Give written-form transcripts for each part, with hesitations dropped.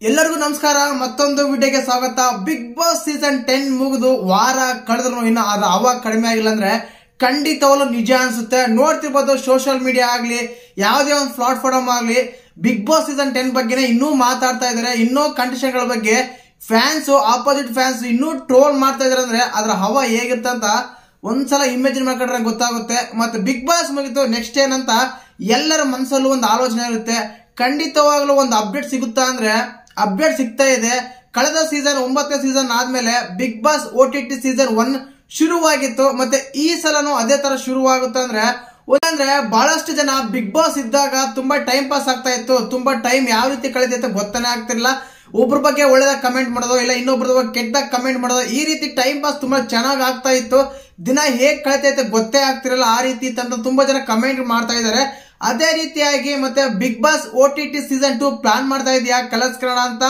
ಎಲ್ಲರಿಗೂ ನಮಸ್ಕಾರ. ಮತ್ತೊಂದು ವಿಡಿಯೋಗೆ ಸ್ವಾಗತ. ಬಿಗ್ ಬಾಸ್ ಸೀಸನ್ 10 ಮುಗಿದು ವಾರ ಕಳೆದ್ರು ಇನ್ನು ಅದು ಅವಾಗ ಕಡಿಮೆ ಆಗಿಲ್ಲ ಅಂದ್ರೆ ಖಂಡಿತವಲ್ಲೂ ನಿಜ ಅನ್ಸುತ್ತೆ. ನೋಡ್ತಿರ್ಬೋದು ಸೋಷಿಯಲ್ ಮೀಡಿಯಾ ಆಗ್ಲಿ ಯಾವುದೇ ಒಂದು ಪ್ಲಾಟ್ಫಾರ್ಮ್ ಆಗ್ಲಿ ಬಿಗ್ ಬಾಸ್ ಸೀಸನ್ 10 ಬಗ್ಗೆ ಇನ್ನೂ ಮಾತಾಡ್ತಾ ಇದಾರೆ. ಇನ್ನೂ ಕಂಡೀಷನ್ ಗಳ ಬಗ್ಗೆ ಫ್ಯಾನ್ಸ್ ಆಪೋಸಿಟ್ ಫ್ಯಾನ್ಸ್ ಇನ್ನೂ ಟ್ರೋಲ್ ಮಾಡ್ತಾ ಇದಾರೆ. ಅಂದ್ರೆ ಅದ್ರ ಹವಾ ಹೇಗಿರುತ್ತೆ ಅಂತ ಒಂದ್ಸಲ ಇಮೇಜಿನ್ ಮಾಡ್ಕೊಂಡ್ರೆ ಗೊತ್ತಾಗುತ್ತೆ. ಮತ್ತೆ ಬಿಗ್ ಬಾಸ್ ಮುಗಿತು ನೆಕ್ಸ್ಟ್ ಏನಂತ ಎಲ್ಲರ ಮನಸ್ಸಲ್ಲೂ ಒಂದು ಆಲೋಚನೆ ಇರುತ್ತೆ. ಖಂಡಿತವಾಗ್ಲೂ ಒಂದು ಅಪ್ಡೇಟ್ ಸಿಗುತ್ತಾ ಅಂದ್ರೆ ಅಪ್ಡೇಟ್ ಸಿಗ್ತಾ ಇದೆ. ಕಳೆದ ಸೀಸನ್ 9ನೇ ಸೀಸನ್ ಆದ್ಮೇಲೆ ಬಿಗ್ ಬಾಸ್ OTT ಸೀಸನ್ 1 ಶುರುವಾಗಿತ್ತು. ಮತ್ತೆ ಈ ಸಲನು ಅದೇ ತರ ಶುರುವಾಗುತ್ತೆ ಅಂದ್ರೆ ಬಹಳಷ್ಟು ಜನ ಬಿಗ್ ಬಾಸ್ ಇದ್ದಾಗ ತುಂಬಾ ಟೈಮ್ ಪಾಸ್ ಆಗ್ತಾ ಇತ್ತು. ತುಂಬಾ ಟೈಮ್ ಯಾವ ರೀತಿ ಕಳೆದೈತೆ ಗೊತ್ತಾನೆ ಆಗ್ತಿರ್ಲಿಲ್ಲ. ಒಬ್ರ ಬಗ್ಗೆ ಒಳ್ಳೆದಾಗ ಕಮೆಂಟ್ ಮಾಡೋದು, ಇಲ್ಲ ಇನ್ನೊಬ್ರ ಬಗ್ಗೆ ಕೆಟ್ಟದಾಗ ಕಮೆಂಟ್ ಮಾಡೋದು, ಈ ರೀತಿ ಟೈಮ್ ಪಾಸ್ ತುಂಬಾ ಚೆನ್ನಾಗಿ ಆಗ್ತಾ ಇತ್ತು. ದಿನ ಹೇಗ್ ಕಳೆದೈತೆ ಗೊತ್ತೇ ಆಗ್ತಿರಲ್ಲ. ಆ ರೀತಿ ಅಂತ ತುಂಬಾ ಜನ ಕಮೆಂಟ್ ಮಾಡ್ತಾ ಇದಾರೆ. ಅದೇ ರೀತಿಯಾಗಿ ಮತ್ತೆ Bigg Boss OTT season 2 plan ಮಾಡ್ತಾ ಇದೆಯಾ ಕಲಸ್ಕರಣ ಅಂತ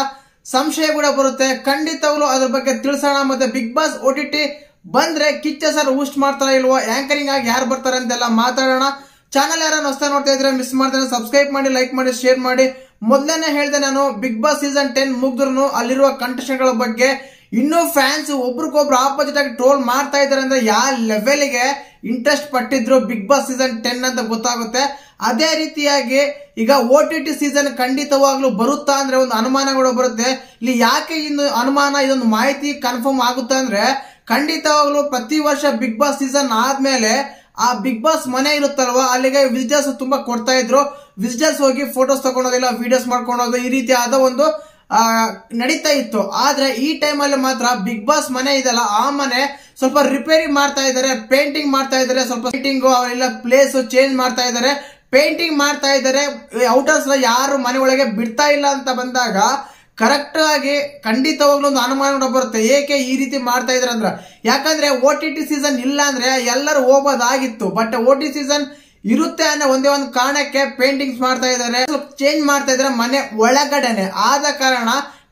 ಸಂಶಯ ಕೂಡ ಬರುತ್ತೆ. ಖಂಡಿತವಾಗ್ಲೂ ಅದ್ರ ಬಗ್ಗೆ ತಿಳಿಸೋಣ. ಮತ್ತೆ ಬಿಗ್ ಬಾಸ್ OTT ಬಂದ್ರೆ ಕಿಚ್ಚ ಸರ್ ಹೋಸ್ಟ್ ಮಾಡ್ತಾರ ಇಲ್ವೋ, ಆಂಕರಿಂಗ್ ಆಗಿ ಯಾರು ಬರ್ತಾರೆ ಅಂತೆಲ್ಲ ಮಾತಾಡೋಣ. ಚಾನಲ್ ಯಾರು ಹೊಸ ನೋಡ್ತಾ ಇದ್ರೆ ಮಿಸ್ ಮಾಡ್ತಾರೆ, ಸಬ್ಸ್ಕ್ರೈಬ್ ಮಾಡಿ, ಲೈಕ್ ಮಾಡಿ, ಶೇರ್ ಮಾಡಿ. ಮೊದಲನೇ ಹೇಳಿದೆ ನಾನು ಬಿಗ್ ಬಾಸ್ ಸೀಸನ್ 10 ಮುಗಿದ್ರು ಅಲ್ಲಿರುವ ಕಂಟೆಸ್ಟೆಂಟ್ ಗಳ ಬಗ್ಗೆ ಇನ್ನೂ ಫ್ಯಾನ್ಸ್ ಒಬ್ರಿಗೊಬ್ರು ಆಪೋಸಿಟ್ ಆಗಿ ಟ್ರೋಲ್ ಮಾಡ್ತಾ ಇದಾರೆ. ಅಂದ್ರೆ ಯಾವ ಲೆವೆಲ್ಗೆ ಇಂಟ್ರೆಸ್ಟ್ ಪಟ್ಟಿದ್ರು ಬಿಗ್ ಬಾಸ್ ಸೀಸನ್ 10 ಅಂತ ಗೊತ್ತಾಗುತ್ತೆ. ಅದೇ ರೀತಿಯಾಗಿ ಈಗ OTT ಸೀಸನ್ ಖಂಡಿತವಾಗ್ಲೂ ಬರುತ್ತಾ ಅಂದ್ರೆ ಒಂದು ಅನುಮಾನಗಳು ಬರುತ್ತೆ. ಇಲ್ಲಿ ಯಾಕೆ ಇನ್ನು ಅನುಮಾನ, ಇದೊಂದು ಮಾಹಿತಿ ಕನ್ಫರ್ಮ್ ಆಗುತ್ತೆ ಅಂದ್ರೆ ಖಂಡಿತವಾಗ್ಲೂ ಪ್ರತಿ ವರ್ಷ ಬಿಗ್ ಬಾಸ್ ಸೀಸನ್ ಆದ್ಮೇಲೆ ಆ ಬಿಗ್ ಬಾಸ್ ಮನೆ ಇರುತ್ತಲ್ವಾ ಅಲ್ಲಿಗೆ ವಿಸಿಟರ್ಸ್ ತುಂಬಾ ಕೊಡ್ತಾ ಇದ್ರು. ವಿಸಿಟರ್ಸ್ ಹೋಗಿ ಫೋಟೋಸ್ ತಗೊಳೋದಿಲ್ಲ, ವಿಡಿಯೋಸ್ ಮಾಡ್ಕೊಳೋದು, ಈ ರೀತಿ ಆದ ಒಂದು ನಡೀತಾ ಇತ್ತು. ಆದ್ರೆ ಈ ಟೈಮ್ ಅಲ್ಲಿ ಮಾತ್ರ ಬಿಗ್ ಬಾಸ್ ಮನೆ ಇದೆಲ್ಲ ಆ ಮನೆ ಸ್ವಲ್ಪ ರಿಪೇರಿ ಮಾಡ್ತಾ ಇದಾರೆ, ಪೇಂಟಿಂಗ್ ಮಾಡ್ತಾ ಇದಾರೆ, ಸ್ವಲ್ಪ ಪೇಂಟಿಂಗ್ ಇಲ್ಲ ಪ್ಲೇಸ್ ಚೇಂಜ್ ಮಾಡ್ತಾ ಇದಾರೆ, ಪೇಂಟಿಂಗ್ ಮಾಡ್ತಾ ಇದಾರೆ. ಔಟರ್ಸ್ ಯಾರು ಮನೆ ಒಳಗೆ ಬಿಡ್ತಾ ಇಲ್ಲ ಅಂತ ಬಂದಾಗ ಕರೆಕ್ಟ್ ಆಗಿ ಖಂಡಿತವಾಗ್ಲೂ ಒಂದು ಅನುಮಾನ ಬರುತ್ತೆ. ಏಕೆ ಈ ರೀತಿ ಮಾಡ್ತಾ ಇದಾರೆ ಅಂದ್ರೆ ಯಾಕಂದ್ರೆ OTT ಸೀಸನ್ ಇಲ್ಲ ಅಂದ್ರೆ ಎಲ್ಲರೂ ಹೋಗೋದಾಗಿತ್ತು. ಬಟ್ OTT ಸೀಸನ್ ಇರುತ್ತೆ ಅನ್ನೋ ಒಂದೇ ಒಂದು ಕಾರಣಕ್ಕೆ ಪೇಂಟಿಂಗ್ಸ್ ಮಾಡ್ತಾ ಇದಾರೆ, ಸ್ವಲ್ಪ ಚೇಂಜ್ ಮಾಡ್ತಾ ಇದಾರೆ ಮನೆ ಒಳಗಡೆನೆ. ಆದ ಕಾರಣ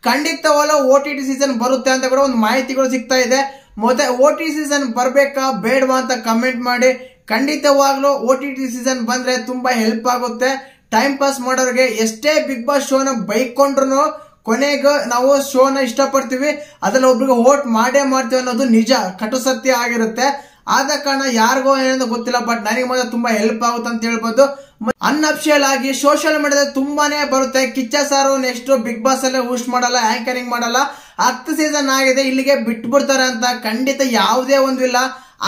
ಖಂಡಿತವಾಗ್ಲೂ OTT ಸೀಸನ್ ಬರುತ್ತೆ ಅಂತ ಕೂಡ ಒಂದು ಮಾಹಿತಿಗಳು ಸಿಗ್ತಾ ಇದೆ. ಮತ್ತೆ OTT ಸೀಸನ್ ಬರ್ಬೇಕಾ ಬೇಡವಾ ಅಂತ ಕಮೆಂಟ್ ಮಾಡಿ. ಖಂಡಿತವಾಗ್ಲೂ OTT ಸೀಸನ್ ಬಂದ್ರೆ ತುಂಬಾ ಹೆಲ್ಪ್ ಆಗುತ್ತೆ. ಟೈಮ್ ಪಾಸ್ ಮಾಡೋರಿಗೆ ಎಷ್ಟೇ ಬಿಗ್ ಬಾಸ್ ಶೋನ ಬೈಕೊಂಡ್ರು ಕೊನೆಗೆ ನಾವು ಶೋನ ಇಷ್ಟಪಡ್ತೀವಿ, ಅದ್ರಲ್ಲಿ ಒಬ್ರಿಗೆ ವೋಟ್ ಮಾಡೇ ಮಾಡ್ತೀವಿ ಅನ್ನೋದು ನಿಜ, ಕಟು ಸತ್ಯ ಆಗಿರುತ್ತೆ. ಆದ ಕಾರಣ ಯಾರಿಗೋ ಏನೋ ಗೊತ್ತಿಲ್ಲ, ಬಟ್ ನನಗೆ ಮಾತ್ರ ತುಂಬಾ ಹೆಲ್ಪ್ ಆಗುತ್ತೆ ಅಂತ ಹೇಳ್ಬೋದು. ಅನ್ಅಫಿಷಿಯಲ್ ಆಗಿ ಸೋಷಿಯಲ್ ಮೀಡಿಯಾದಲ್ಲಿ ತುಂಬಾನೇ ಬರುತ್ತೆ. ಕಿಚ್ಚ ಸಾರು ನೆಕ್ಸ್ಟ್ ಬಿಗ್ ಬಾಸ್ ಅಲ್ಲೇ ಹೋಸ್ಟ್ ಮಾಡಲ್ಲ, ಆಂಕರಿಂಗ್ ಮಾಡಲ್ಲ, 10 ಸೀಸನ್ ಆಗಿದೆ ಇಲ್ಲಿಗೆ ಬಿಟ್ಬಿಡ್ತಾರೆ ಅಂತ ಖಂಡಿತ ಯಾವುದೇ ಒಂದು ಇಲ್ಲ.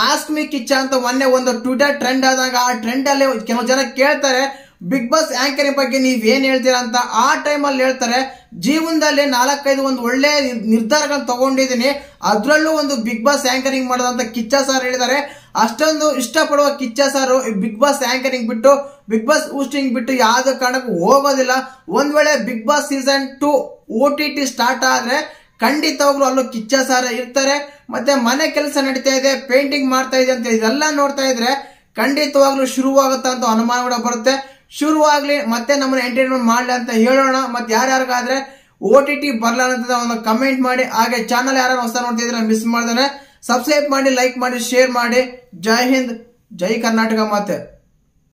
ಆಸ್ಕ್ ಮಿ ಕಿಚ್ಚ ಅಂತ ಮೊನ್ನೆ ಒಂದು ಟ್ವಿಟರ್ ಟ್ರೆಂಡ್ ಆದಾಗ ಆ ಟ್ರೆಂಡ್ ಅಲ್ಲಿ ಕೆಲವು ಜನ ಕೇಳ್ತಾರೆ ಬಿಗ್ ಬಾಸ್ ಆಂಕರಿಂಗ್ ಬಗ್ಗೆ ನೀವ್ ಏನ್ ಹೇಳ್ತೀರಾ ಅಂತ. ಆ ಟೈಮ್ ಅಲ್ಲಿ ಹೇಳ್ತಾರೆ ಜೀವನದಲ್ಲಿ 4-5 ಒಂದು ಒಳ್ಳೆ ನಿರ್ಧಾರಗಳನ್ನ ತಗೊಂಡಿದ್ದೀನಿ, ಅದ್ರಲ್ಲೂ ಒಂದು ಬಿಗ್ ಬಾಸ್ ಆಂಕರಿಂಗ್ ಮಾಡೋದಂತ ಕಿಚ್ಚ ಸಾರ್ ಹೇಳಿದ್ದಾರೆ. ಅಷ್ಟೊಂದು ಇಷ್ಟಪಡುವ ಕಿಚ್ಚ ಸಾರು ಬಿಗ್ ಬಾಸ್ ಆಂಕರಿಂಗ್ ಬಿಟ್ಟು ಬಿಗ್ ಬಾಸ್ ಹೋಸ್ಟಿಂಗ್ ಬಿಟ್ಟು ಯಾವ್ದು ಕಾರಣಕ್ಕೂ ಹೋಗೋದಿಲ್ಲ. ಒಂದ್ ವೇಳೆ Bigg Boss season 2 OTT start ಆದ್ರೆ ಖಂಡಿತವಾಗ್ಲೂ ಅಲ್ಲೂ ಕಿಚ್ಚ ಸಾರ ಇರ್ತಾರೆ. ಮತ್ತೆ ಮನೆ ಕೆಲಸ ನಡೀತಾ ಇದೆ, ಪೇಂಟಿಂಗ್ ಮಾಡ್ತಾ ಇದೆ ಅಂತ ಇದೆಲ್ಲ ನೋಡ್ತಾ ಇದ್ರೆ ಖಂಡಿತವಾಗ್ಲೂ ಶುರುವಾಗುತ್ತಾ ಅಂತ ಅನುಮಾನ ಕೂಡ ಬರುತ್ತೆ. ಶುರುವಾಗ್ಲಿ ಮತ್ತೆ ನಮ್ಮನ್ನ ಎಂಟರ್ಟೈನ್ಮೆಂಟ್ ಮಾಡ್ಲಿ ಅಂತ ಹೇಳೋಣ. ಮತ್ತೆ ಯಾರ್ಯಾರಿಗಾದ್ರೆ OTT ಬರ್ಲ ಅಂತ ಒಂದು ಕಮೆಂಟ್ ಮಾಡಿ. ಹಾಗೆ ಚಾನಲ್ ಯಾರು ಹೊಸ ನೋಡ್ತಿದ್ರೆ ಮಿಸ್ ಮಾಡ್ದಾನೆ ಸಬ್ಸ್ಕ್ರೈಬ್ ಮಾಡಿ, ಲೈಕ್ ಮಾಡಿ, ಶೇರ್ ಮಾಡಿ. ಜೈ ಹಿಂದ್, ಜೈ ಕರ್ನಾಟಕ. ಮತ್ತೆ